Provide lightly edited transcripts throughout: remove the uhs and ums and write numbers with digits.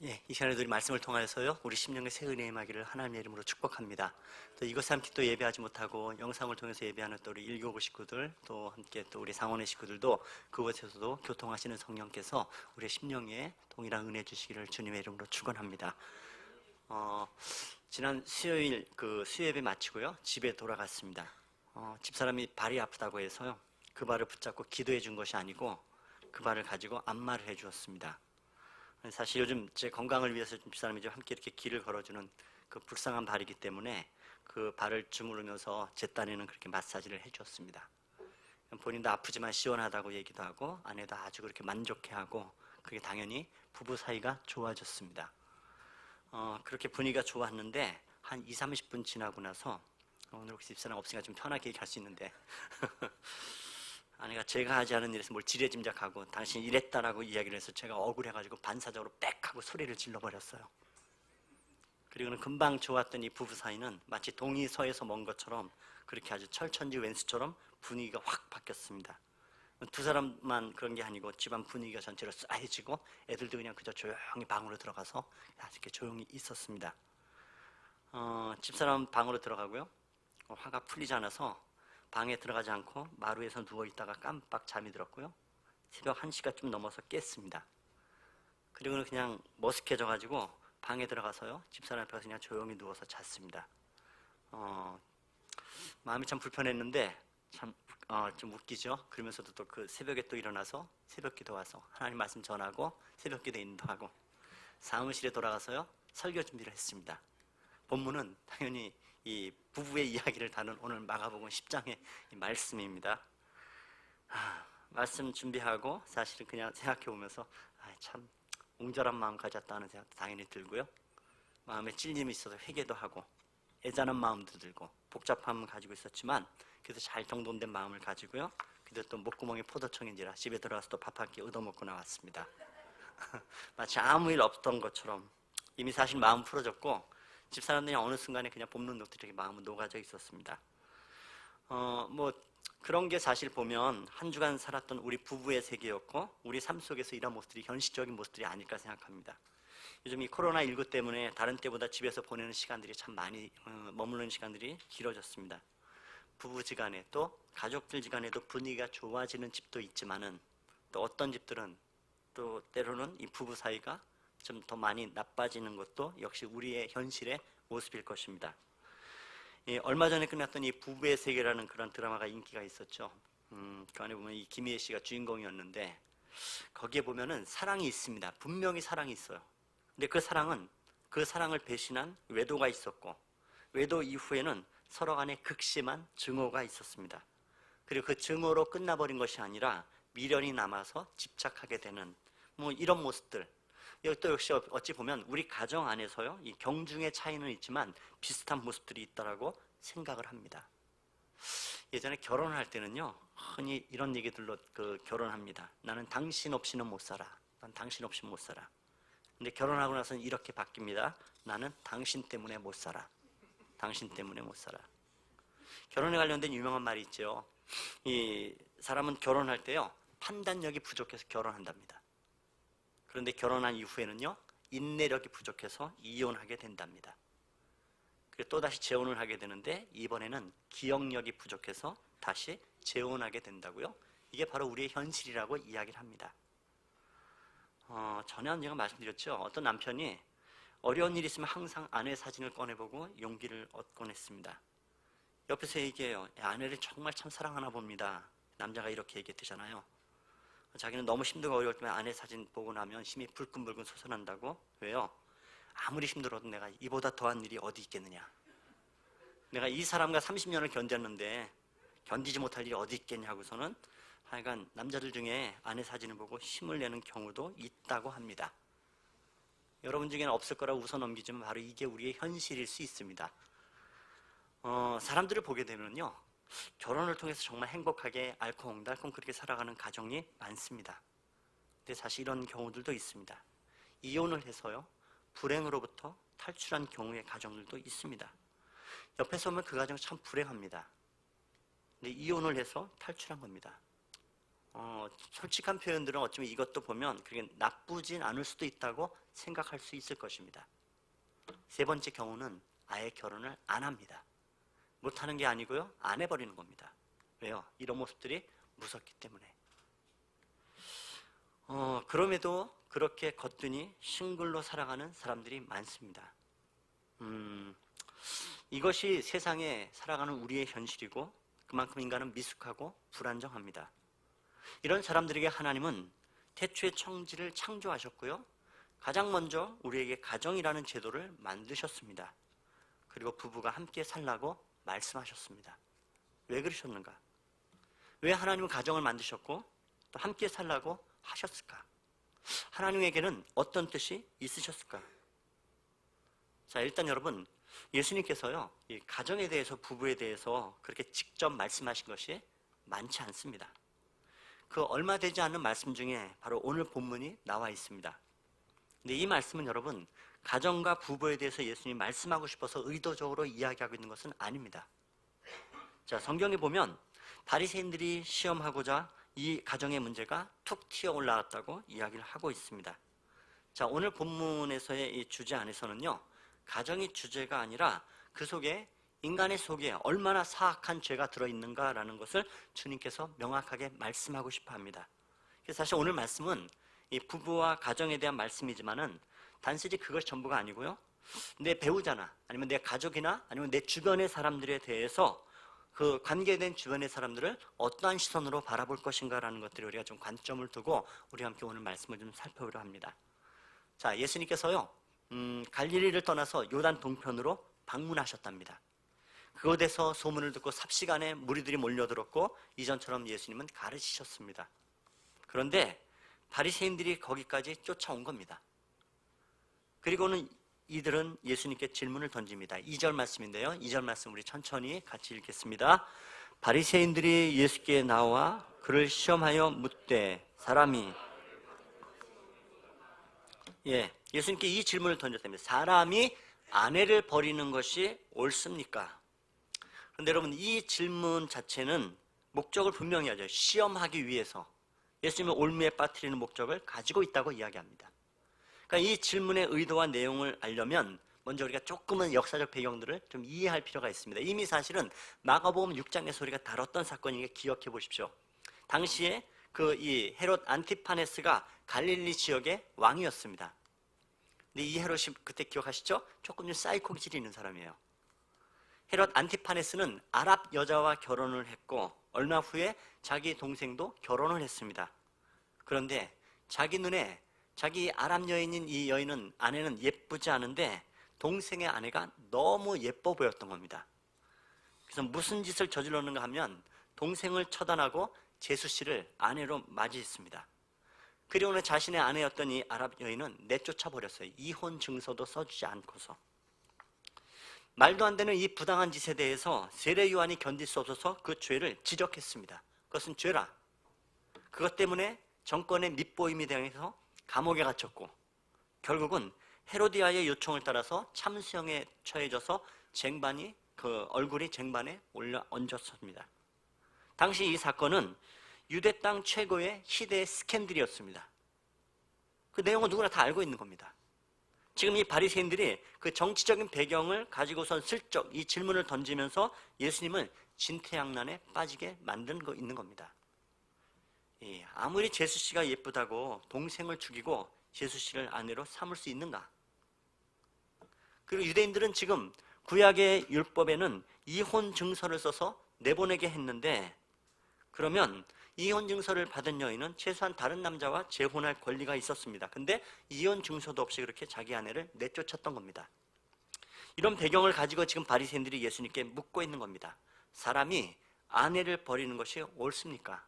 예, 이 시간에도 우리 말씀을 통하여서요, 우리 심령의 새 은혜의 임하기를 하나님의 이름으로 축복합니다. 또 이것에 함께 또 예배하지 못하고 영상을 통해서 예배하는 또 우리 일교구 식구들, 또 함께 또 우리 상원의 식구들도 그곳에서도 교통하시는 성령께서 우리의 심령에 동일한 은혜 주시기를 주님의 이름으로 축원합니다. 지난 수요일 그 수요예배 마치고요, 집에 돌아갔습니다. 집사람이 발이 아프다고 해서요, 그 발을 붙잡고 기도해 준 것이 아니고 그 발을 가지고 안마를 해 주었습니다. 사실 요즘 제 건강을 위해서 집사람이 함께 이렇게 길을 걸어주는 그 불쌍한 발이기 때문에 그 발을 주무르면서 제 딴에는 그렇게 마사지를 해주었습니다. 본인도 아프지만 시원하다고 얘기도 하고 아내도 아주 그렇게 만족해하고, 그게 당연히 부부 사이가 좋아졌습니다. 그렇게 분위기가 좋았는데 한 20-30분 지나고 나서 오늘 혹시 집사람 없으니까 좀 편하게 얘기할 수 있는데 아내가 제가 하지 않은 일에서 뭘 지레짐작하고 당신이 이랬다라고 이야기를 해서 제가 억울해가지고 반사적으로 빽 하고 소리를 질러버렸어요. 그리고는 금방 좋았던 이 부부 사이는 마치 동이 서에서 먼 것처럼 그렇게 아주 철천지 왼수처럼 분위기가 확 바뀌었습니다. 두 사람만 그런 게 아니고 집안 분위기가 전체로 싸해지고 애들도 그냥 그저 조용히 방으로 들어가서 이렇게 조용히 있었습니다. 집사람 방으로 들어가고요, 화가 풀리지 않아서 방에 들어가지 않고 마루에서 누워있다가 깜빡 잠이 들었고요, 새벽 1시가 좀 넘어서 깼습니다. 그리고는 그냥 머쓱해져가지고 방에 들어가서요, 집사람 앞에 가서 그냥 조용히 누워서 잤습니다. 마음이 참 불편했는데 참 좀 웃기죠. 그러면서도 또 그 새벽에 또 일어나서 새벽기도 와서 하나님 말씀 전하고 새벽기도 인도하고 사무실에 돌아가서요, 설교 준비를 했습니다. 본문은 당연히 이 부부의 이야기를 다룬 오늘 마가복음 10장의 말씀입니다. 말씀 준비하고 사실은 그냥 생각해 보면서 참 옹졸한 마음 가졌다는 생각 당연히 들고요, 마음에 찔림이 있어서 회개도 하고 애잔한 마음도 들고 복잡함을 가지고 있었지만 그래도 잘 정돈된 마음을 가지고요, 그래도 또 목구멍이 포도청인지라 집에 들어가서 또 밥 한 끼 얻어먹고 나왔습니다. 마치 아무 일 없던 것처럼 이미 사실 마음 풀어졌고 집사람들이 어느 순간에 그냥 볶는 녹들이 마음은 녹아져 있었습니다. 뭐 그런 게 사실 보면 한 주간 살았던 우리 부부의 세계였고 우리 삶 속에서 이런 모습들이 현실적인 모습들이 아닐까 생각합니다. 요즘 이 코로나19 때문에 다른 때보다 집에서 보내는 시간들이 참 많이 머무르는 시간들이 길어졌습니다. 부부지간에 또 가족들지간에도 분위기가 좋아지는 집도 있지만은 또 어떤 집들은 또 때로는 이 부부 사이가 좀 더 많이 나빠지는 것도 역시 우리의 현실의 모습일 것입니다. 얼마 전에 끝났던 이 부부의 세계라는 그런 드라마가 인기가 있었죠. 그 안에 보면 이 김희애 씨가 주인공이었는데 거기에 보면은 사랑이 있습니다. 분명히 사랑이 있어요. 근데 그 사랑은 그 사랑을 배신한 외도가 있었고 외도 이후에는 서로 간에 극심한 증오가 있었습니다. 그리고 그 증오로 끝나버린 것이 아니라 미련이 남아서 집착하게 되는 뭐 이런 모습들, 또 역시 어찌 보면 우리 가정 안에서요, 이 경중의 차이는 있지만 비슷한 모습들이 있다라고 생각을 합니다. 예전에 결혼할 때는요, 흔히 이런 얘기들로 결혼합니다. 나는 당신 없이는 못 살아. 난 당신 없이 못 살아. 근데 결혼하고 나서는 이렇게 바뀝니다. 나는 당신 때문에 못 살아. 당신 때문에 못 살아. 결혼에 관련된 유명한 말이 있죠. 이 사람은 결혼할 때요, 판단력이 부족해서 결혼한답니다. 그런데 결혼한 이후에는요, 인내력이 부족해서 이혼하게 된답니다. 그리고 또다시 재혼을 하게 되는데 이번에는 기억력이 부족해서 다시 재혼하게 된다고요. 이게 바로 우리의 현실이라고 이야기를 합니다. 전에 제가 말씀드렸죠. 어떤 남편이 어려운 일이 있으면 항상 아내 사진을 꺼내보고 용기를 얻곤 했습니다. 옆에서 얘기해요. 아내를 정말 참 사랑하나 봅니다. 남자가 이렇게 얘기했잖아요. 자기는 너무 힘들고 어려울 때 아내 사진 보고 나면 힘이 불끈불끈 솟아난다고. 왜요? 아무리 힘들어도 내가 이보다 더한 일이 어디 있겠느냐. 내가 이 사람과 30년을 견뎠는데 견디지 못할 일이 어디 있겠냐고서는 하여간 남자들 중에 아내 사진을 보고 힘을 내는 경우도 있다고 합니다. 여러분 중에는 없을 거라고 웃어넘기지만 바로 이게 우리의 현실일 수 있습니다. 사람들을 보게 되면요, 결혼을 통해서 정말 행복하게 알콩달콩 그렇게 살아가는 가정이 많습니다. 근데 사실 이런 경우들도 있습니다. 이혼을 해서요, 불행으로부터 탈출한 경우의 가정들도 있습니다. 옆에서 보면 그 가정 참 불행합니다. 근데 이혼을 해서 탈출한 겁니다. 솔직한 표현들은 어쩌면 이것도 보면 그게 나쁘진 않을 수도 있다고 생각할 수 있을 것입니다. 세 번째 경우는 아예 결혼을 안 합니다. 못하는 게 아니고요, 안 해버리는 겁니다. 왜요? 이런 모습들이 무섭기 때문에. 그럼에도 그렇게 거뜬히 싱글로 살아가는 사람들이 많습니다. 이것이 세상에 살아가는 우리의 현실이고 그만큼 인간은 미숙하고 불안정합니다. 이런 사람들에게 하나님은 태초에 천지를 창조하셨고요, 가장 먼저 우리에게 가정이라는 제도를 만드셨습니다. 그리고 부부가 함께 살라고 말씀하셨습니다. 왜 그러셨는가? 왜 하나님은 가정을 만드셨고 또 함께 살라고 하셨을까? 하나님에게는 어떤 뜻이 있으셨을까? 자, 일단 여러분, 예수님께서요, 이 가정에 대해서, 부부에 대해서 그렇게 직접 말씀하신 것이 많지 않습니다. 그 얼마 되지 않는 말씀 중에 바로 오늘 본문이 나와 있습니다. 근데 이 말씀은 여러분, 가정과 부부에 대해서 예수님이 말씀하고 싶어서 의도적으로 이야기하고 있는 것은 아닙니다. 자, 성경에 보면 바리새인들이 시험하고자 이 가정의 문제가 툭 튀어 올라왔다고 이야기를 하고 있습니다. 자, 오늘 본문에서의 이 주제 안에서는요, 가정이 주제가 아니라 그 속에, 인간의 속에 얼마나 사악한 죄가 들어있는가라는 것을 주님께서 명확하게 말씀하고 싶어 합니다. 그래서 사실 오늘 말씀은 이 부부와 가정에 대한 말씀이지만은 단순히 그것이 전부가 아니고요, 내 배우자나 아니면 내 가족이나 아니면 내 주변의 사람들에 대해서 그 관계된 주변의 사람들을 어떠한 시선으로 바라볼 것인가라는 것들을 우리가 좀 관점을 두고 우리 함께 오늘 말씀을 좀 살펴보려 합니다. 자, 예수님께서요, 갈릴리를 떠나서 요단 동편으로 방문하셨답니다. 그곳에서 소문을 듣고 삽시간에 무리들이 몰려들었고 이전처럼 예수님은 가르치셨습니다. 그런데 바리새인들이 거기까지 쫓아온 겁니다. 그리고는 이들은 예수님께 질문을 던집니다. 2절 말씀인데요, 2절 말씀 우리 천천히 같이 읽겠습니다. 바리새인들이 예수께 나와 그를 시험하여 묻되 사람이, 예수님께 이 질문을 던졌답니다. 사람이 아내를 버리는 것이 옳습니까? 그런데 여러분, 이 질문 자체는 목적을 분명히 하죠. 시험하기 위해서 예수님의 올무에 빠뜨리는 목적을 가지고 있다고 이야기합니다. 그러니까 이 질문의 의도와 내용을 알려면 먼저 우리가 조금은 역사적 배경들을 좀 이해할 필요가 있습니다. 이미 사실은 마가복음 6장에서 우리가 다뤘던 사건이니까 기억해 보십시오. 당시에 이 헤롯 안티파네스가 갈릴리 지역의 왕이었습니다. 근데 이 헤롯이 그때 기억하시죠? 조금 좀 사이코 기질이 있는 사람이에요. 헤롯 안티파네스는 아랍 여자와 결혼을 했고 얼마 후에 자기 동생도 결혼을 했습니다. 그런데 자기 눈에 자기 아랍 여인인 이 여인은, 아내는 예쁘지 않은데 동생의 아내가 너무 예뻐 보였던 겁니다. 그래서 무슨 짓을 저질렀는가 하면 동생을 처단하고 제수 씨를 아내로 맞이했습니다. 그리고는 자신의 아내였던 이 아랍 여인은 내쫓아 버렸어요. 이혼 증서도 써주지 않고서. 말도 안 되는 이 부당한 짓에 대해서 세례 요한이 견딜 수 없어서 그 죄를 지적했습니다. 그것은 죄라. 그것 때문에 정권의 밑보임이 되어서 감옥에 갇혔고 결국은 헤로디아의 요청을 따라서 참수형에 처해져서 얼굴이 쟁반에 올려 얹었습니다. 당시 이 사건은 유대 땅 최고의 희대의 스캔들이었습니다. 그 내용은 누구나 다 알고 있는 겁니다. 지금 이 바리새인들이 그 정치적인 배경을 가지고선 슬쩍 이 질문을 던지면서 예수님을 진퇴양난에 빠지게 만든 거 있는 겁니다. 아무리 제수 씨가 예쁘다고 동생을 죽이고 제수 씨를 아내로 삼을 수 있는가? 그리고 유대인들은 지금 구약의 율법에는 이혼 증서를 써서 내보내게 했는데, 그러면 이혼 증서를 받은 여인은 최소한 다른 남자와 재혼할 권리가 있었습니다. 근데 이혼 증서도 없이 그렇게 자기 아내를 내쫓았던 겁니다. 이런 배경을 가지고 지금 바리새인들이 예수님께 묻고 있는 겁니다. 사람이 아내를 버리는 것이 옳습니까?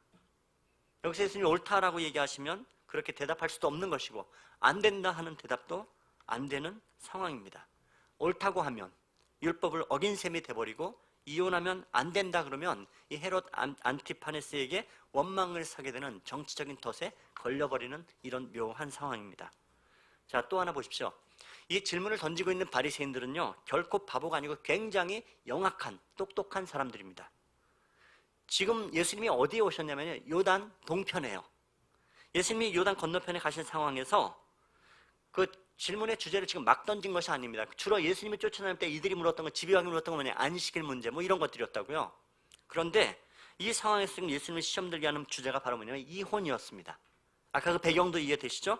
여기서 예수님이 옳다라고 얘기하시면 그렇게 대답할 수도 없는 것이고, 안 된다 하는 대답도 안 되는 상황입니다. 옳다고 하면 율법을 어긴 셈이 돼버리고, 이혼하면 안 된다 그러면 이 헤롯 안티파네스에게 원망을 사게 되는 정치적인 덫에 걸려버리는 이런 묘한 상황입니다. 자, 또 하나 보십시오. 이 질문을 던지고 있는 바리새인들은요, 결코 바보가 아니고 굉장히 영악한 똑똑한 사람들입니다. 지금 예수님이 어디에 오셨냐면요, 요단 동편에요. 예수님이 요단 건너편에 가신 상황에서 그 질문의 주제를 지금 막 던진 것이 아닙니다. 주로 예수님이 쫓아다닐 때 이들이 물었던 건, 집요하게 물었던 건 뭐냐, 안식일 문제 뭐 이런 것들이었다고요. 그런데 이 상황에서 지금 예수님을 시험 들게 하는 주제가 바로 뭐냐면 이혼이었습니다. 아까 그 배경도 이해되시죠?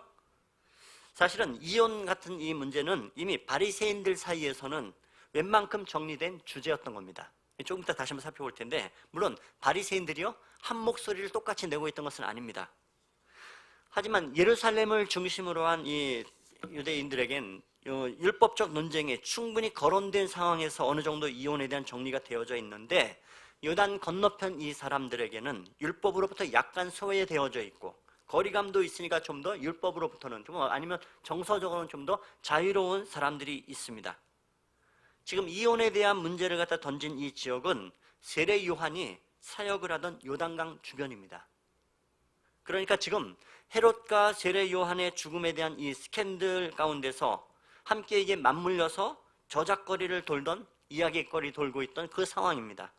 사실은 이혼 같은 이 문제는 이미 바리새인들 사이에서는 웬만큼 정리된 주제였던 겁니다. 조금 이따 다시 한번 살펴볼 텐데, 물론 바리새인들이요 한 목소리를 똑같이 내고 있던 것은 아닙니다. 하지만 예루살렘을 중심으로 한 이 유대인들에겐 율법적 논쟁에 충분히 거론된 상황에서 어느 정도 이혼에 대한 정리가 되어져 있는데, 요단 건너편 이 사람들에게는 율법으로부터 약간 소외되어져 있고 거리감도 있으니까 좀 더 율법으로부터는 좀, 아니면 정서적으로는 좀 더 자유로운 사람들이 있습니다. 지금 이혼에 대한 문제를 갖다 던진 이 지역은 세례 요한이 사역을 하던 요단강 주변입니다. 그러니까 지금 헤롯과 세례 요한의 죽음에 대한 이 스캔들 가운데서 함께 이게 맞물려서 저작거리를 돌던, 이야기거리 돌고 있던 그 상황입니다.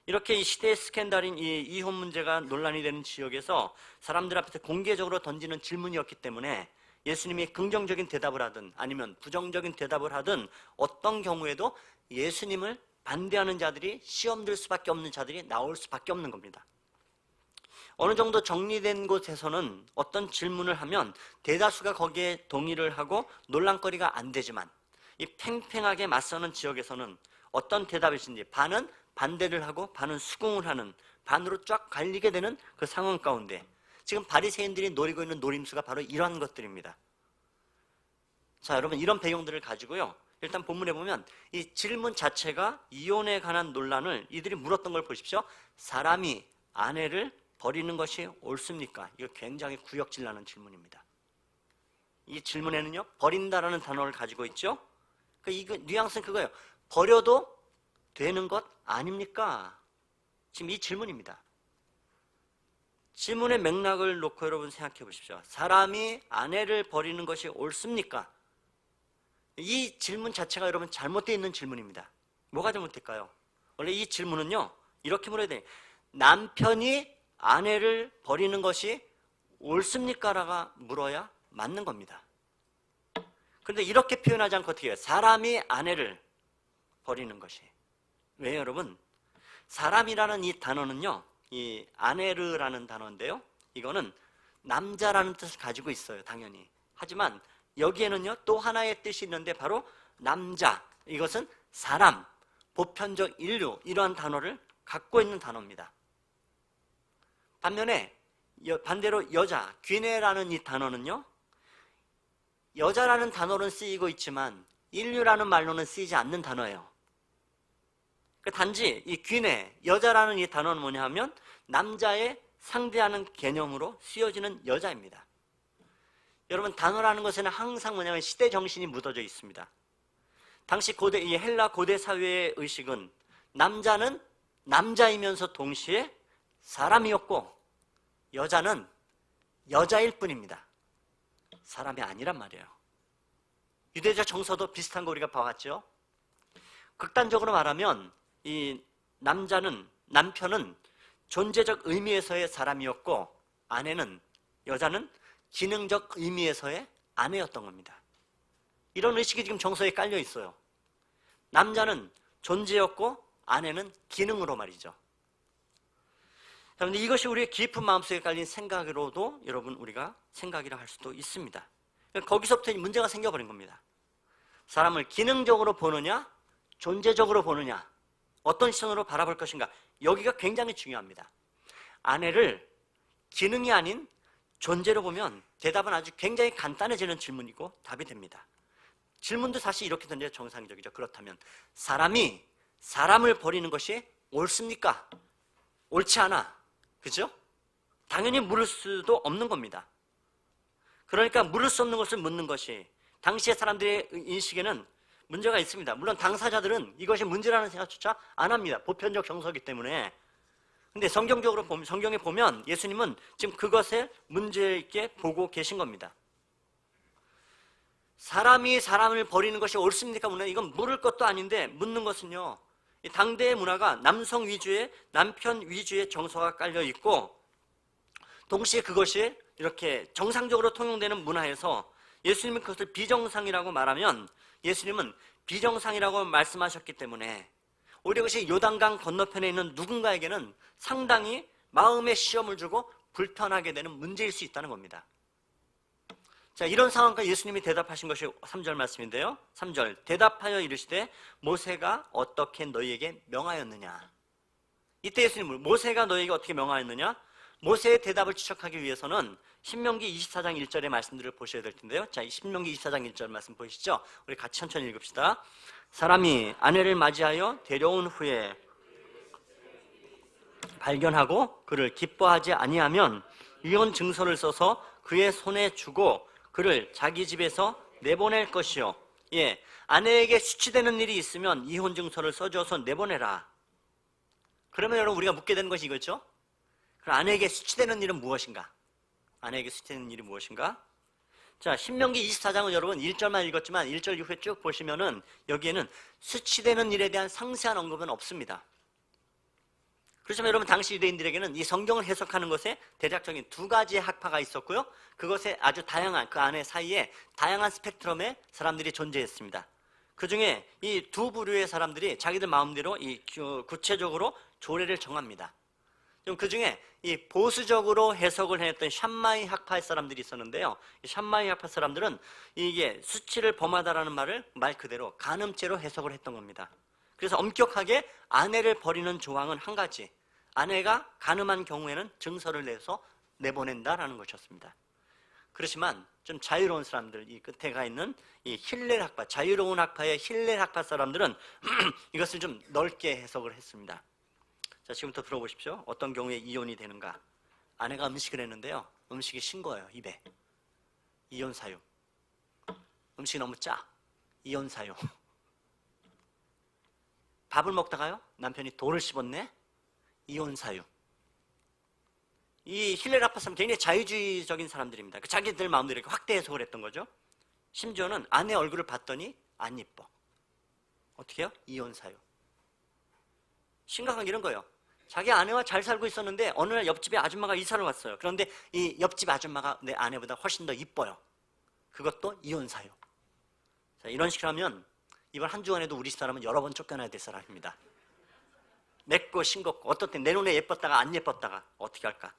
이렇게 이 시대의 스캔들인 이 이혼 문제가 논란이 되는 지역에서 사람들 앞에서 공개적으로 던지는 질문이었기 때문에 예수님이 긍정적인 대답을 하든 아니면 부정적인 대답을 하든 어떤 경우에도 예수님을 반대하는 자들이, 시험 들 수밖에 없는 자들이 나올 수밖에 없는 겁니다. 어느 정도 정리된 곳에서는 어떤 질문을 하면 대다수가 거기에 동의를 하고 논란거리가 안 되지만, 이 팽팽하게 맞서는 지역에서는 어떤 대답이신지 반은 반대를 하고 반은 수긍을 하는, 반으로 쫙 갈리게 되는 그 상황 가운데 지금 바리새인들이 노리고 있는 노림수가 바로 이러한 것들입니다. 자, 여러분, 이런 배경들을 가지고요, 일단 본문에 보면 이 질문 자체가 이혼에 관한 논란을 이들이 물었던 걸 보십시오. 사람이 아내를 버리는 것이 옳습니까? 이거 굉장히 구역질 나는 질문입니다. 이 질문에는요, 버린다라는 단어를 가지고 있죠. 이거 뉘앙스는 그거예요. 버려도 되는 것 아닙니까? 지금 이 질문입니다. 질문의 맥락을 놓고 여러분 생각해 보십시오. 사람이 아내를 버리는 것이 옳습니까? 이 질문 자체가 여러분 잘못되어 있는 질문입니다. 뭐가 잘못될까요? 원래 이 질문은요, 이렇게 물어야 돼요. 남편이 아내를 버리는 것이 옳습니까? 라고 물어야 맞는 겁니다. 그런데 이렇게 표현하지 않고 어떻게 해요? 사람이 아내를 버리는 것이. 왜 여러분? 사람이라는 이 단어는요, 이 아네르라는 단어인데요, 이거는 남자라는 뜻을 가지고 있어요, 당연히. 하지만 여기에는요 또 하나의 뜻이 있는데 바로 남자, 이것은 사람, 보편적 인류, 이러한 단어를 갖고 있는 단어입니다. 반면에 반대로 여자, 귀네라는 이 단어는요, 여자라는 단어는 쓰이고 있지만 인류라는 말로는 쓰이지 않는 단어예요. 단지 이 귀네, 여자라는 이 단어는 뭐냐 하면 남자의 상대하는 개념으로 쓰여지는 여자입니다. 여러분, 단어라는 것에는 항상 뭐냐면 시대 정신이 묻어져 있습니다. 당시 고대, 이 헬라 고대 사회의 의식은 남자는 남자이면서 동시에 사람이었고 여자는 여자일 뿐입니다. 사람이 아니란 말이에요. 유대적 정서도 비슷한 거 우리가 봐왔죠. 극단적으로 말하면 이 남편은 존재적 의미에서의 사람이었고 여자는 기능적 의미에서의 아내였던 겁니다. 이런 의식이 지금 정서에 깔려 있어요. 남자는 존재였고 아내는 기능으로 말이죠. 그런데 이것이 우리의 깊은 마음속에 깔린 생각으로도 여러분 우리가 생각이라 할 수도 있습니다. 거기서부터 문제가 생겨버린 겁니다. 사람을 기능적으로 보느냐, 존재적으로 보느냐, 어떤 시선으로 바라볼 것인가, 여기가 굉장히 중요합니다. 아내를 기능이 아닌 존재로 보면 대답은 아주 굉장히 간단해지는 질문이고 답이 됩니다. 질문도 사실 이렇게 던져야 정상적이죠. 그렇다면 사람이 사람을 버리는 것이 옳습니까? 옳지 않아. 그죠? 당연히 물을 수도 없는 겁니다. 그러니까 물을 수 없는 것을 묻는 것이 당시의 사람들의 인식에는 문제가 있습니다. 물론 당사자들은 이것이 문제라는 생각조차 안 합니다. 보편적 정서이기 때문에. 근데 성경에 보면 예수님은 지금 그것을 문제 있게 보고 계신 겁니다. 사람이 사람을 버리는 것이 옳습니까? 물론 이건 물을 것도 아닌데 묻는 것은요, 이 당대의 문화가 남성 위주의, 남편 위주의 정서가 깔려 있고, 동시에 그것이 이렇게 정상적으로 통용되는 문화에서 예수님은 그것을 비정상이라고 말하면, 예수님은 비정상이라고 말씀하셨기 때문에 오히려 그것이 요단강 건너편에 있는 누군가에게는 상당히 마음의 시험을 주고 불편하게 되는 문제일 수 있다는 겁니다. 자, 이런 상황과 예수님이 대답하신 것이 3절 말씀인데요. 3절, 대답하여 이르시되 모세가 어떻게 너희에게 명하였느냐. 이때 예수님은 모세가 너희에게 어떻게 명하였느냐? 모세의 대답을 추적하기 위해서는 신명기 24장 1절의 말씀들을 보셔야 될 텐데요. 자, 신명기 24장 1절 말씀 보이시죠? 우리 같이 천천히 읽읍시다. 사람이 아내를 맞이하여 데려온 후에 발견하고 그를 기뻐하지 아니하면 이혼 증서를 써서 그의 손에 주고 그를 자기 집에서 내보낼 것이요. 예, 아내에게 수치되는 일이 있으면 이혼 증서를 써줘서 내보내라. 그러면 여러분 우리가 묻게 되는 것이 이거죠. 그럼 아내에게 수치되는 일은 무엇인가? 아내에게 수치되는 일이 무엇인가? 자, 신명기 24장은 여러분 1절만 읽었지만 1절 이후에 쭉 보시면은 여기에는 수치되는 일에 대한 상세한 언급은 없습니다. 그렇지만 여러분 당시 유대인들에게는 이 성경을 해석하는 것에 대략적인 두 가지의 학파가 있었고요. 그것에 아주 다양한 그 안에 사이에 다양한 스펙트럼의 사람들이 존재했습니다. 그 중에 이 두 부류의 사람들이 자기들 마음대로 이 구체적으로 조례를 정합니다. 그 중에 이 보수적으로 해석을 해냈던 샴마이 학파의 사람들이 있었는데요. 이 샴마이 학파 사람들은 이게 수치를 범하다라는 말을 말 그대로 간음죄로 해석을 했던 겁니다. 그래서 엄격하게 아내를 버리는 조항은 한 가지, 아내가 간음한 경우에는 증서를 내서 내보낸다라는 것이었습니다. 그렇지만 좀 자유로운 사람들, 이 끝에 가 있는 이 힐렐 학파, 자유로운 학파의 힐렐 학파 사람들은 이것을 좀 넓게 해석을 했습니다. 자, 지금부터 들어보십시오. 어떤 경우에 이혼이 되는가? 아내가 음식을 했는데요. 음식이 신 거예요, 입에. 이혼 사유. 음식이 너무 짜. 이혼 사유. 밥을 먹다가요, 남편이 돌을 씹었네. 이혼 사유. 이 힐렐 학파 사람은 굉장히 자유주의적인 사람들입니다. 자기들 마음대로 이렇게 확대 해석을 했던 거죠. 심지어는 아내 얼굴을 봤더니 안 예뻐. 어떻게 해요? 이혼 사유. 심각한 게 이런 거예요. 자기 아내와 잘 살고 있었는데 어느 날 옆집에 아줌마가 이사를 왔어요. 그런데 이 옆집 아줌마가 내 아내보다 훨씬 더 이뻐요. 그것도 이혼 사유. 자, 이런 식으로 하면 이번 한 주간에도 우리 사람은 여러 번 쫓겨나야 될 사람입니다. 맵고 싱겁고 어떨 땐 내 눈에 예뻤다가 안 예뻤다가 어떻게 할까?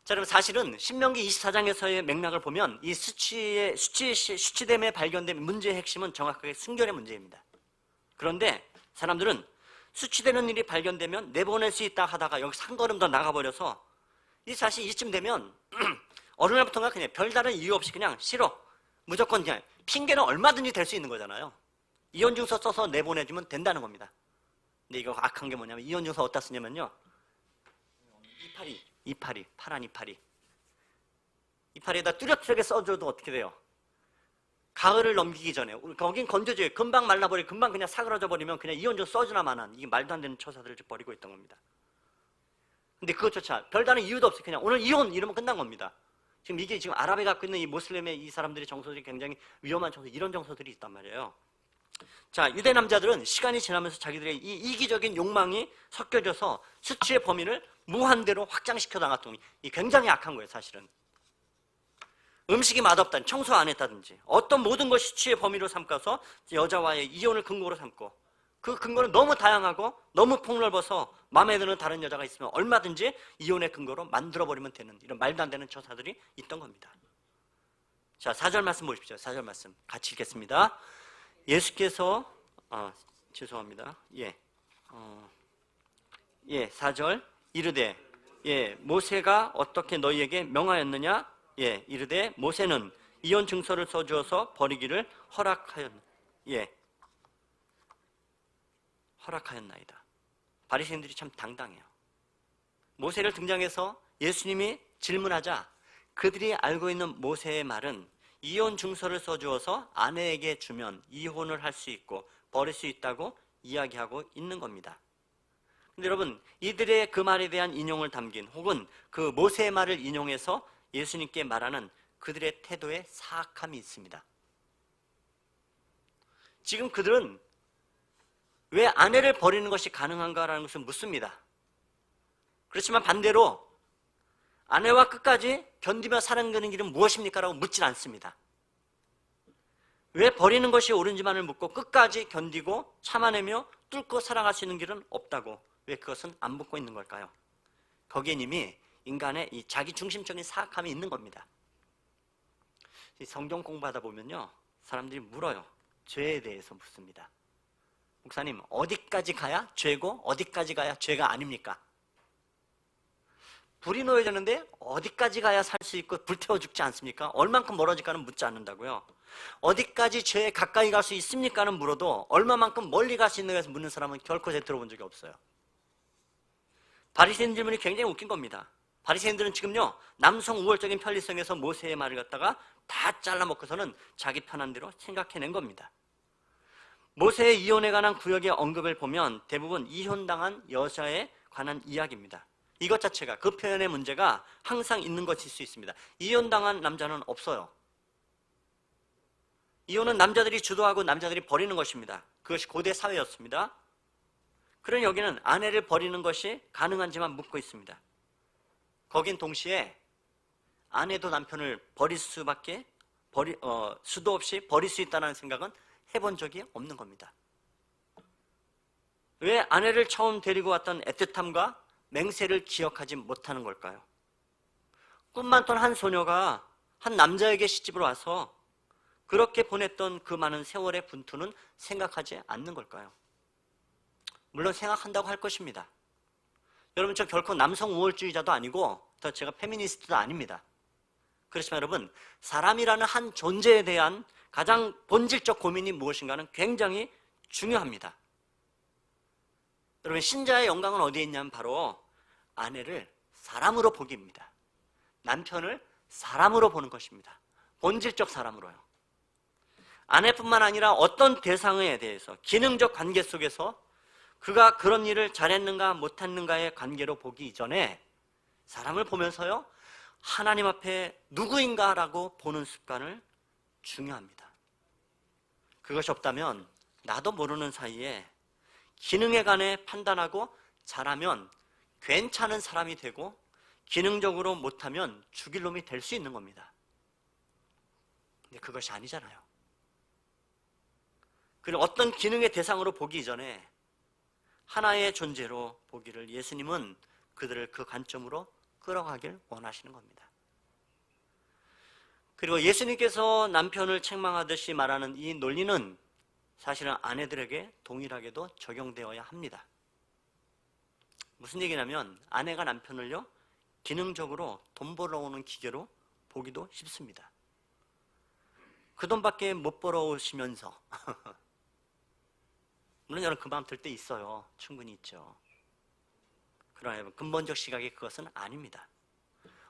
자, 그럼 사실은 신명기 24장에서의 맥락을 보면 이 수치됨에 발견된 문제의 핵심은 정확하게 순결의 문제입니다. 그런데 사람들은 수치되는 일이 발견되면 내보낼 수 있다 하다가 여기서 한 걸음 더 나가버려서 이 사실 이쯤 되면 어느 날부터가 그냥 별다른 이유 없이 그냥 싫어. 무조건 그냥 핑계는 얼마든지 될 수 있는 거잖아요. 이혼증서 써서 내보내주면 된다는 겁니다. 근데 이거 악한 게 뭐냐면 이혼증서 어디다 쓰냐면요. 이파리, 파란 이파리. 이파리에다 뚜렷하게 써줘도 어떻게 돼요? 가을을 넘기기 전에 거긴 건조져요. 금방 말라버리고 금방 그냥 사그라져 버리면 그냥 이혼증서 써주나 마는 이게 말도 안 되는 처사들을 벌이고 있던 겁니다. 근데 그것조차 별다른 이유도 없이 그냥 오늘 이혼 이러면 끝난 겁니다. 지금 이게 지금 아랍에 갖고 있는 이 모슬렘의 이 사람들의 정서들이 굉장히 위험한 정서, 이런 정서들이 있단 말이에요. 자, 유대 남자들은 시간이 지나면서 자기들의 이 이기적인 욕망이 섞여져서 수치의 범위를 무한대로 확장시켜 나갔던 이 굉장히 악한 거예요, 사실은. 음식이 맛없다든지 청소 안 했다든지 어떤 모든 것이 수치의 범위로 삼가서 여자와의 이혼을 근거로 삼고 그 근거는 너무 다양하고 너무 폭넓어서 마음에 드는 다른 여자가 있으면 얼마든지 이혼의 근거로 만들어버리면 되는 이런 말도 안 되는 처사들이 있던 겁니다. 자, 4절 말씀 보십시오. 4절 말씀 같이 읽겠습니다. 예수께서 죄송합니다. 4절 이르되 모세가 어떻게 너희에게 명하였느냐? 이르되 모세는 이혼 증서를 써주어서 버리기를 허락하였나이다. 바리새인들이 참 당당해요. 모세를 등장해서 예수님이 질문하자 그들이 알고 있는 모세의 말은 이혼 증서를 써주어서 아내에게 주면 이혼을 할 수 있고 버릴 수 있다고 이야기하고 있는 겁니다. 근데 여러분, 이들의 그 말에 대한 인용을 담긴 혹은 그 모세의 말을 인용해서 예수님께 말하는 그들의 태도에 사악함이 있습니다. 지금 그들은 왜 아내를 버리는 것이 가능한가라는 것을 묻습니다. 그렇지만 반대로 아내와 끝까지 견디며 살아가는 길은 무엇입니까? 라고 묻진 않습니다. 왜 버리는 것이 옳은지만을 묻고 끝까지 견디고 참아내며 뚫고 살아갈 수 있는 길은 없다고, 왜 그것은 안 묻고 있는 걸까요? 거기엔 이미 인간의 이 자기중심적인 사악함이 있는 겁니다. 성경 공부하다 보면요, 사람들이 물어요. 죄에 대해서 묻습니다. 목사님, 어디까지 가야 죄고 어디까지 가야 죄가 아닙니까? 불이 놓여졌는데 어디까지 가야 살 수 있고 불태워 죽지 않습니까? 얼만큼 멀어질까는 묻지 않는다고요. 어디까지 죄에 가까이 갈 수 있습니까는 물어도 얼마만큼 멀리 갈 수 있는가 해서 묻는 사람은 결코 제가 들어본 적이 없어요. 바리새인 질문이 굉장히 웃긴 겁니다. 바리새인들은 지금요, 남성 우월적인 편리성에서 모세의 말을 갖다가 다 잘라먹고서는 자기 편한 대로 생각해낸 겁니다. 모세의 이혼에 관한 구역의 언급을 보면 대부분 이혼당한 여자에 관한 이야기입니다. 이것 자체가, 그 표현의 문제가 항상 있는 것일 수 있습니다. 이혼당한 남자는 없어요. 이혼은 남자들이 주도하고 남자들이 버리는 것입니다. 그것이 고대 사회였습니다. 그러니 여기는 아내를 버리는 것이 가능한지만 묻고 있습니다. 거긴 동시에 아내도 남편을 버릴 수밖에 수도 없이 버릴 수 있다는 생각은 해본 적이 없는 겁니다. 왜 아내를 처음 데리고 왔던 애틋함과 맹세를 기억하지 못하는 걸까요? 꿈 많던 한 소녀가 한 남자에게 시집으로 와서 그렇게 보냈던 그 많은 세월의 분투는 생각하지 않는 걸까요? 물론 생각한다고 할 것입니다. 여러분, 저 결코 남성 우월주의자도 아니고 더 제가 페미니스트도 아닙니다. 그렇지만 여러분, 사람이라는 한 존재에 대한 가장 본질적 고민이 무엇인가는 굉장히 중요합니다. 여러분, 신자의 영광은 어디에 있냐면 바로 아내를 사람으로 보기입니다. 남편을 사람으로 보는 것입니다. 본질적 사람으로요. 아내뿐만 아니라 어떤 대상에 대해서 기능적 관계 속에서 그가 그런 일을 잘했는가 못했는가의 관계로 보기 이전에 사람을 보면서요, 하나님 앞에 누구인가라고 보는 습관을 중요합니다. 그것이 없다면 나도 모르는 사이에 기능에 관해 판단하고 잘하면 괜찮은 사람이 되고 기능적으로 못하면 죽일 놈이 될 수 있는 겁니다. 근데 그것이 아니잖아요. 그리고 어떤 기능의 대상으로 보기 이전에 하나의 존재로 보기를 예수님은 그들을 그 관점으로 끌어가길 원하시는 겁니다. 그리고 예수님께서 남편을 책망하듯이 말하는 이 논리는 사실은 아내들에게 동일하게도 적용되어야 합니다. 무슨 얘기냐면 아내가 남편을요, 기능적으로 돈 벌어오는 기계로 보기도 쉽습니다. 그 돈밖에 못 벌어오시면서 물론 여러분 그 마음 들 때 있어요. 충분히 있죠. 그러나 근본적 시각이 그것은 아닙니다.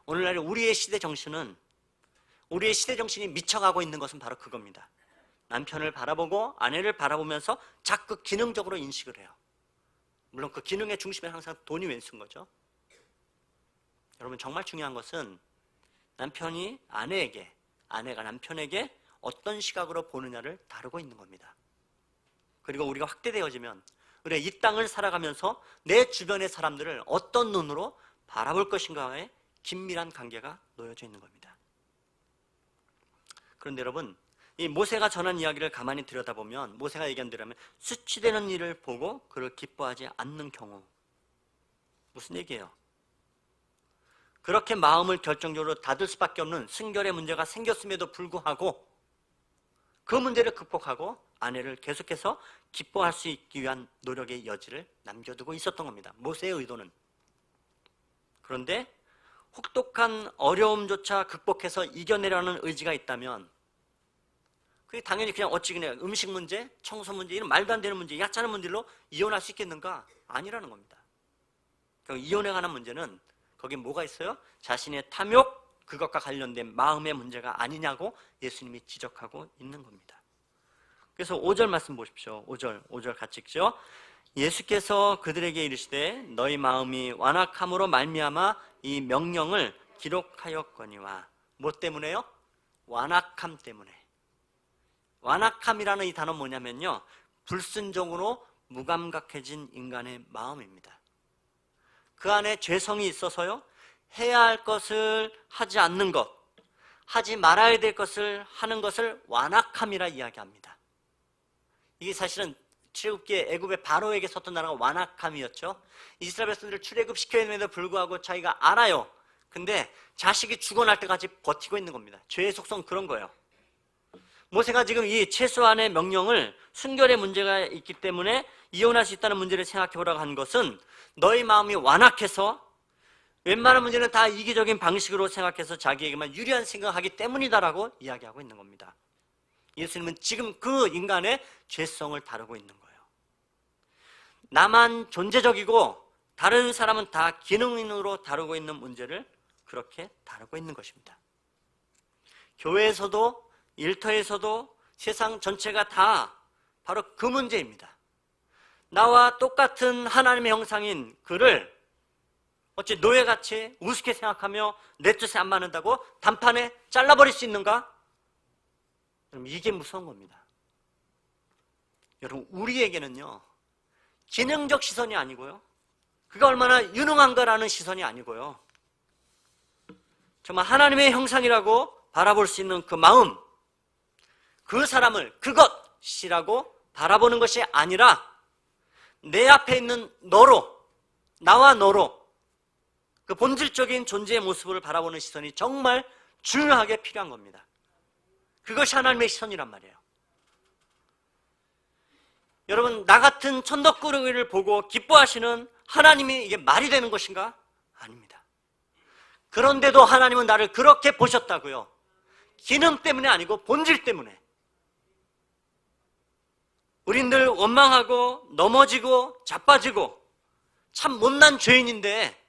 오늘날 우리의 시대 정신이 미쳐가고 있는 것은 바로 그겁니다. 남편을 바라보고 아내를 바라보면서 자꾸 기능적으로 인식을 해요. 물론 그 기능의 중심에 항상 돈이 왼수인 거죠. 여러분, 정말 중요한 것은 남편이 아내에게, 아내가 남편에게 어떤 시각으로 보느냐를 다루고 있는 겁니다. 그리고 우리가 확대되어지면 우리가 이 땅을 살아가면서 내 주변의 사람들을 어떤 눈으로 바라볼 것인가에 긴밀한 관계가 놓여져 있는 겁니다. 그런데 여러분, 이 모세가 전한 이야기를 가만히 들여다보면 모세가 얘기한 대로 하면 수치되는 일을 보고 그를 기뻐하지 않는 경우, 무슨 얘기예요? 그렇게 마음을 결정적으로 닫을 수밖에 없는 순결의 문제가 생겼음에도 불구하고 그 문제를 극복하고 아내를 계속해서 기뻐할 수 있기 위한 노력의 여지를 남겨두고 있었던 겁니다. 모세의 의도는. 그런데 혹독한 어려움조차 극복해서 이겨내려는 의지가 있다면 그게 당연히 그냥 음식 문제, 청소 문제, 이런 말도 안 되는 문제, 얕잖은 문제로 이혼할 수 있겠는가? 아니라는 겁니다. 이혼에 관한 문제는 거기에 뭐가 있어요? 자신의 탐욕, 그것과 관련된 마음의 문제가 아니냐고 예수님이 지적하고 있는 겁니다. 그래서 5절 말씀 보십시오. 5절 같이 읽죠. 예수께서 그들에게 이르시되 너희 마음이 완악함으로 말미암아 이 명령을 기록하였거니와. 뭐 때문에요? 완악함 때문에. 완악함이라는 이 단어 뭐냐면요, 불순종으로 무감각해진 인간의 마음입니다. 그 안에 죄성이 있어서요, 해야 할 것을 하지 않는 것, 하지 말아야 될 것을 하는 것을 완악함이라 이야기합니다. 이게 사실은 출애굽기에 애굽의 바로에게 섰던 나라가 완악함이었죠. 이스라엘 백성들을 출애굽시켜야 됨에도 불구하고 자기가 알아요. 근데 자식이 죽어날 때까지 버티고 있는 겁니다. 죄의 속성은 그런 거예요. 모세가 지금 이 최소한의 명령을, 순결의 문제가 있기 때문에 이혼할 수 있다는 문제를 생각해 보라고 한 것은 너희 마음이 완악해서 웬만한 문제는 다 이기적인 방식으로 생각해서 자기에게만 유리한 생각하기 때문이다라고 이야기하고 있는 겁니다. 예수님은 지금 그 인간의 죄성을 다루고 있는 거예요. 나만 존재적이고 다른 사람은 다 기능인으로 다루고 있는 문제를 그렇게 다루고 있는 것입니다. 교회에서도 일터에서도 세상 전체가 다 바로 그 문제입니다. 나와 똑같은 하나님의 형상인 그를 어찌 노예같이 우습게 생각하며 내 뜻에 안 맞는다고 단판에 잘라버릴 수 있는가? 여러분, 이게 무서운 겁니다. 여러분, 우리에게는요, 기능적 시선이 아니고요, 그가 얼마나 유능한가라는 시선이 아니고요, 정말 하나님의 형상이라고 바라볼 수 있는 그 마음, 그 사람을 그것이라고 바라보는 것이 아니라 내 앞에 있는 너로, 나와 너로 그 본질적인 존재의 모습을 바라보는 시선이 정말 중요하게 필요한 겁니다. 그것이 하나님의 시선이란 말이에요. 여러분, 나 같은 천덕꾸러기를 보고 기뻐하시는 하나님이 이게 말이 되는 것인가? 아닙니다. 그런데도 하나님은 나를 그렇게 보셨다고요. 기능 때문에 아니고 본질 때문에. 우린 늘 원망하고 넘어지고 자빠지고 참 못난 죄인인데,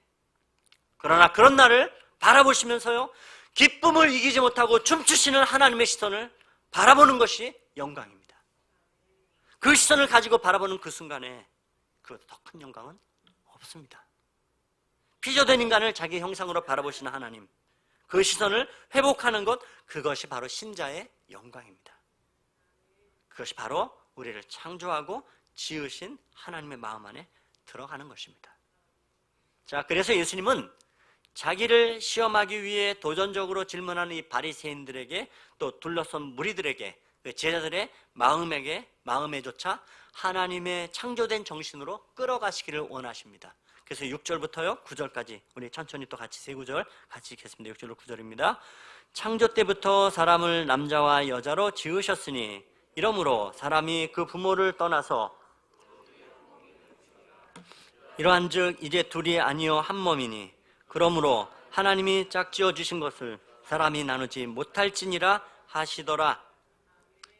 그러나 그런 나를 바라보시면서요, 기쁨을 이기지 못하고 춤추시는 하나님의 시선을 바라보는 것이 영광입니다. 그 시선을 가지고 바라보는 그 순간에 그보다 더 큰 영광은 없습니다. 피조된 인간을 자기 형상으로 바라보시는 하나님, 그 시선을 회복하는 것, 그것이 바로 신자의 영광입니다. 그것이 바로 우리를 창조하고 지으신 하나님의 마음 안에 들어가는 것입니다. 자, 그래서 예수님은 자기를 시험하기 위해 도전적으로 질문하는 이 바리새인들에게, 또 둘러선 무리들에게, 제자들의 마음에조차 하나님의 창조된 정신으로 끌어가시기를 원하십니다. 그래서 6절부터요 9절까지 우리 천천히 또 같이 세 구절 같이 읽겠습니다. 6절로 9절입니다. 창조 때부터 사람을 남자와 여자로 지으셨으니 이러므로 사람이 그 부모를 떠나서 이러한즉 이제 둘이 아니요 한 몸이니 그러므로 하나님이 짝지어 주신 것을 사람이 나누지 못할지니라 하시더라.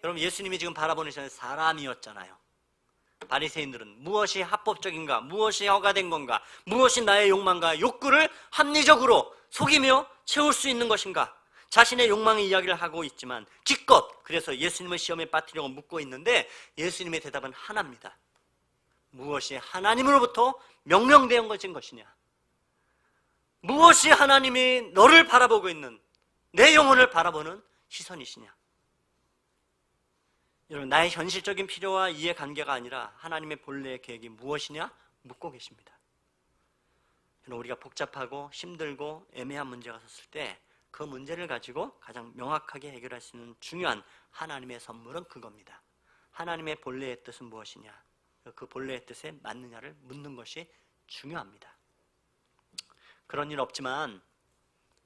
여러분, 예수님이 지금 바라보는 시선은 사람이었잖아요. 바리새인들은 무엇이 합법적인가, 무엇이 허가된 건가, 무엇이 나의 욕망과 욕구를 합리적으로 속이며 채울 수 있는 것인가, 자신의 욕망의 이야기를 하고 있지만 기껏 그래서 예수님을 시험에 빠뜨리려고 묻고 있는데 예수님의 대답은 하나입니다. 무엇이 하나님으로부터 명령되어 것인 것이냐, 무엇이 하나님이 너를 바라보고 있는 내 영혼을 바라보는 시선이시냐. 여러분, 나의 현실적인 필요와 이해관계가 아니라 하나님의 본래의 계획이 무엇이냐 묻고 계십니다. 우리가 복잡하고 힘들고 애매한 문제가 섰을 때 그 문제를 가지고 가장 명확하게 해결할 수 있는 중요한 하나님의 선물은 그겁니다. 하나님의 본래의 뜻은 무엇이냐, 그 본래의 뜻에 맞느냐를 묻는 것이 중요합니다. 그런 일 없지만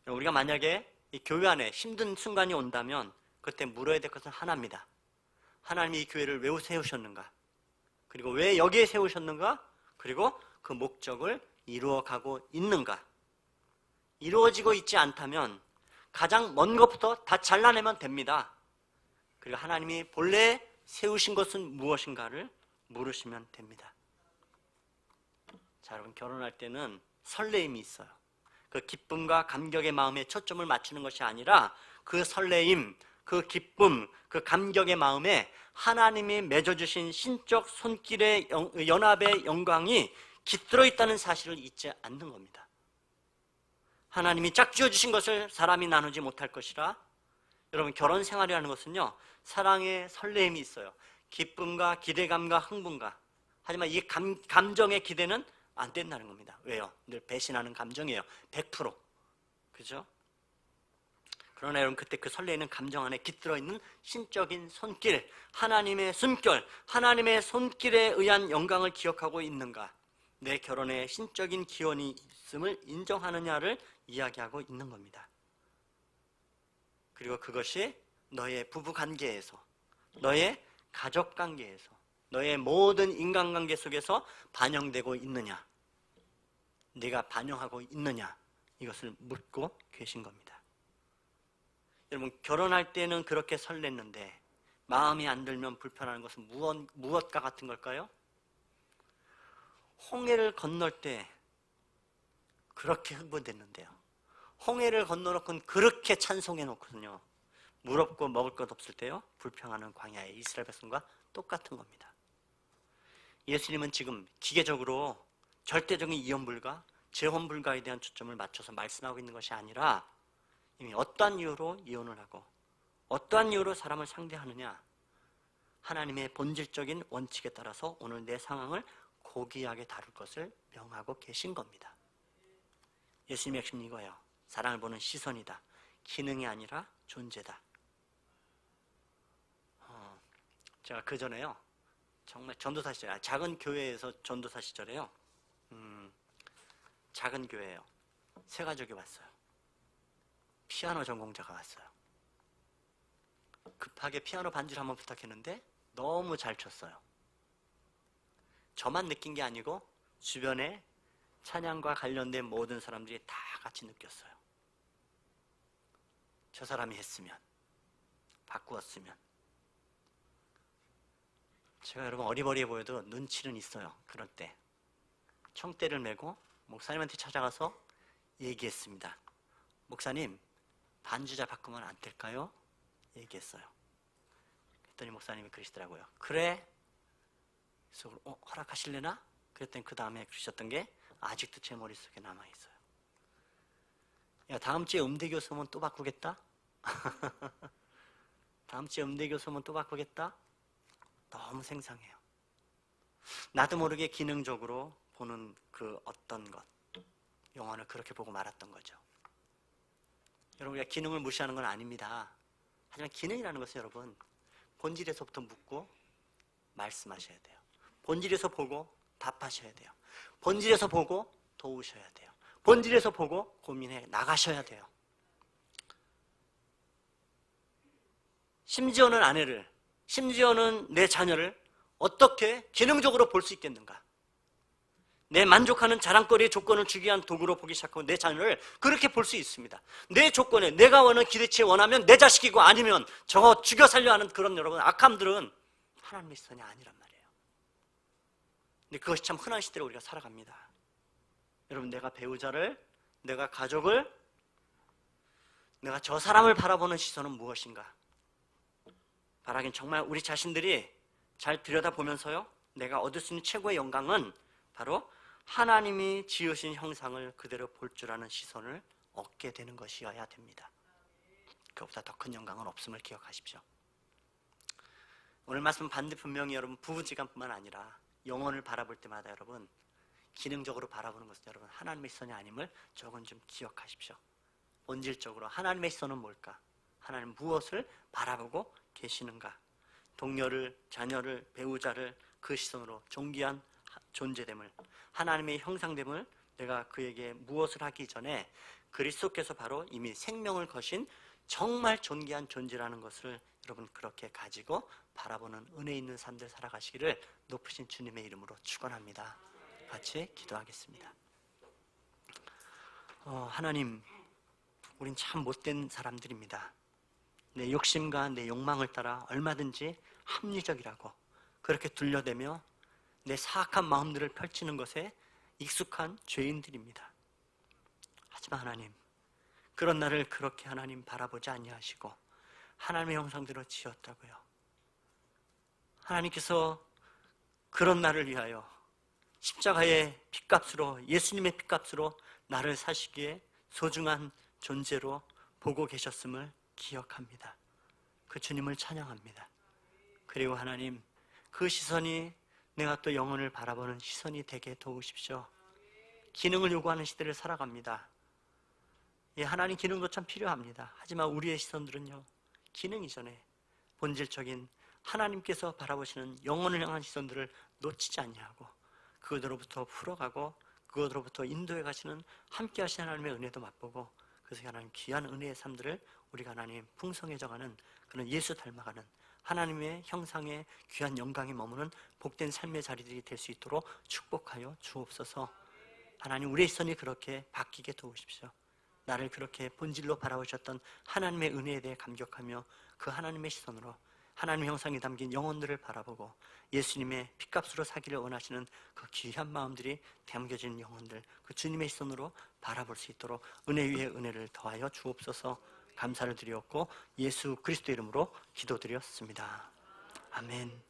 우리가 만약에 이 교회 안에 힘든 순간이 온다면 그때 물어야 될 것은 하나입니다. 하나님이 이 교회를 왜 세우셨는가, 그리고 왜 여기에 세우셨는가, 그리고 그 목적을 이루어가고 있는가. 이루어지고 있지 않다면 가장 먼 것부터 다 잘라내면 됩니다. 그리고 하나님이 본래 세우신 것은 무엇인가를 물으시면 됩니다. 자, 여러분, 결혼할 때는 설레임이 있어요. 그 기쁨과 감격의 마음에 초점을 맞추는 것이 아니라 그 설레임, 그 기쁨, 그 감격의 마음에 하나님이 맺어주신 신적 손길의 연합의 영광이 깃들어 있다는 사실을 잊지 않는 겁니다. 하나님이 짝지어 주신 것을 사람이 나누지 못할 것이라. 여러분, 결혼 생활이라는 것은요, 사랑의 설레임이 있어요. 기쁨과 기대감과 흥분과 하지만 이 감정의 기대는 안 된다는 겁니다. 왜요? 늘 배신하는 감정이에요. 100%. 그죠? 그러나 여러분, 그때 그 설레이는 감정 안에 깃들어 있는 신적인 손길, 하나님의 숨결, 하나님의 손길에 의한 영광을 기억하고 있는가? 내 결혼에 신적인 기원이 있음을 인정하느냐를 이야기하고 있는 겁니다. 그리고 그것이 너의 부부관계에서, 너의 가족관계에서, 너의 모든 인간관계 속에서 반영되고 있느냐, 네가 반영하고 있느냐, 이것을 묻고 계신 겁니다. 여러분, 결혼할 때는 그렇게 설렜는데 마음이 안 들면 불편한 것은 무엇과 같은 걸까요? 홍해를 건널 때 그렇게 흥분됐는데요, 홍해를 건너놓고는 그렇게 찬송해 놓거든요, 물 없고 먹을 것 없을 때요 불평하는 광야의 이스라엘 백성과 똑같은 겁니다. 예수님은 지금 기계적으로 절대적인 이혼 불가, 재혼 불가에 대한 초점을 맞춰서 말씀하고 있는 것이 아니라 이미 어떠한 이유로 이혼을 하고 어떠한 이유로 사람을 상대하느냐, 하나님의 본질적인 원칙에 따라서 오늘 내 상황을 고귀하게 다룰 것을 명하고 계신 겁니다. 예수님의 핵심은 이거예요. 사랑을 보는 시선이다. 기능이 아니라 존재다. 제가 그전에요, 정말 전도사 시절, 작은 교회에서 전도사 시절에요, 작은 교회예요, 세 가족이 왔어요. 피아노 전공자가 왔어요. 급하게 피아노 반주를 한번 부탁했는데 너무 잘 쳤어요. 저만 느낀 게 아니고 주변에 찬양과 관련된 모든 사람들이 다 같이 느꼈어요. 저 사람이 했으면, 바꾸었으면. 제가 여러분 어리버리해 보여도 눈치는 있어요. 그럴 때 청대를 메고 목사님한테 찾아가서 얘기했습니다. 목사님, 반주자 바꾸면 안 될까요? 얘기했어요. 그랬더니 목사님이 그러시더라고요. 그래? 그래서 허락하실래나? 그랬더니 그 다음에 그러셨던 게 아직도 제 머릿속에 남아있어요. 야, 다음 주에 음대 교수 오면 또 바꾸겠다? 다음 주에 음대 교수 오면 또 바꾸겠다? 너무 생생해요. 나도 모르게 기능적으로 보는 그 어떤 것, 영화를 그렇게 보고 말았던 거죠. 여러분, 우리가 기능을 무시하는 건 아닙니다. 하지만 기능이라는 것은 여러분, 본질에서부터 묻고 말씀하셔야 돼요. 본질에서 보고 답하셔야 돼요. 본질에서 보고 도우셔야 돼요. 본질에서 보고 고민해 나가셔야 돼요. 심지어는 아내를, 심지어는 내 자녀를 어떻게 기능적으로 볼 수 있겠는가? 내 만족하는 자랑거리의 조건을 주기 위한 도구로 보기 시작하고 내 자녀를 그렇게 볼 수 있습니다. 내 조건에 내가 원하는 기대치에 원하면 내 자식이고, 아니면 저거 죽여 살려 하는 그런 여러분 악함들은 하나님의 시선이 아니란 말이에요. 근데 그것이 참 흔한 시대로 우리가 살아갑니다. 여러분, 내가 배우자를, 내가 가족을, 내가 저 사람을 바라보는 시선은 무엇인가? 바라긴 정말 우리 자신들이 잘 들여다보면서요, 내가 얻을 수 있는 최고의 영광은 바로 하나님이 지으신 형상을 그대로 볼 줄 아는 시선을 얻게 되는 것이어야 됩니다. 그것보다 더 큰 영광은 없음을 기억하십시오. 오늘 말씀 반대 분명히 여러분 부부지간뿐만 아니라 영혼을 바라볼 때마다 여러분 기능적으로 바라보는 것은 여러분 하나님의 시선이 아님을 조금 좀 기억하십시오. 본질적으로 하나님의 시선은 뭘까? 하나님 무엇을 바라보고 계시는가? 동료를, 자녀를, 배우자를 그 시선으로 존귀한 존재됨을, 하나님의 형상됨을 내가 그에게 무엇을 하기 전에 그리스도께서 바로 이미 생명을 거신 정말 존귀한 존재라는 것을 여러분 그렇게 가지고 바라보는 은혜 있는 삶들 살아가시기를 높으신 주님의 이름으로 축원합니다. 같이 기도하겠습니다. 하나님, 우린 참 못된 사람들입니다. 내 욕심과 내 욕망을 따라 얼마든지 합리적이라고 그렇게 둘러대며 내 사악한 마음들을 펼치는 것에 익숙한 죄인들입니다. 하지만 하나님, 그런 나를 그렇게 하나님 바라보지 아니하시고 하나님의 형상대로 지었다고요. 하나님께서 그런 나를 위하여 십자가의 핏값으로, 예수님의 핏값으로 나를 사시기에 소중한 존재로 보고 계셨음을 기억합니다. 그 주님을 찬양합니다. 그리고 하나님, 그 시선이 내가 또 영혼을 바라보는 시선이 되게 도우십시오. 기능을 요구하는 시대를 살아갑니다. 예, 하나님 기능도 참 필요합니다. 하지만 우리의 시선들은요, 기능 이전에 본질적인 하나님께서 바라보시는 영혼을 향한 시선들을 놓치지 않냐고, 그것으로부터 풀어가고 그것으로부터 인도해 가시는 함께 하시는 하나님의 은혜도 맛보고, 그래서 하나님 귀한 은혜의 삶들을 우리가 하나님 풍성해져가는 그런 예수 닮아가는 하나님의 형상의 귀한 영광에 머무는 복된 삶의 자리들이 될 수 있도록 축복하여 주옵소서. 하나님, 우리의 시선이 그렇게 바뀌게 도우십시오. 나를 그렇게 본질로 바라보셨던 하나님의 은혜에 대해 감격하며 그 하나님의 시선으로 하나님의 형상이 담긴 영혼들을 바라보고 예수님의 핏값으로 사기를 원하시는 그 귀한 마음들이 담겨진 영혼들, 그 주님의 시선으로 바라볼 수 있도록 은혜 위에 은혜를 더하여 주옵소서. 감사를 드리었고 예수 그리스도 이름으로 기도드렸습니다. 아멘.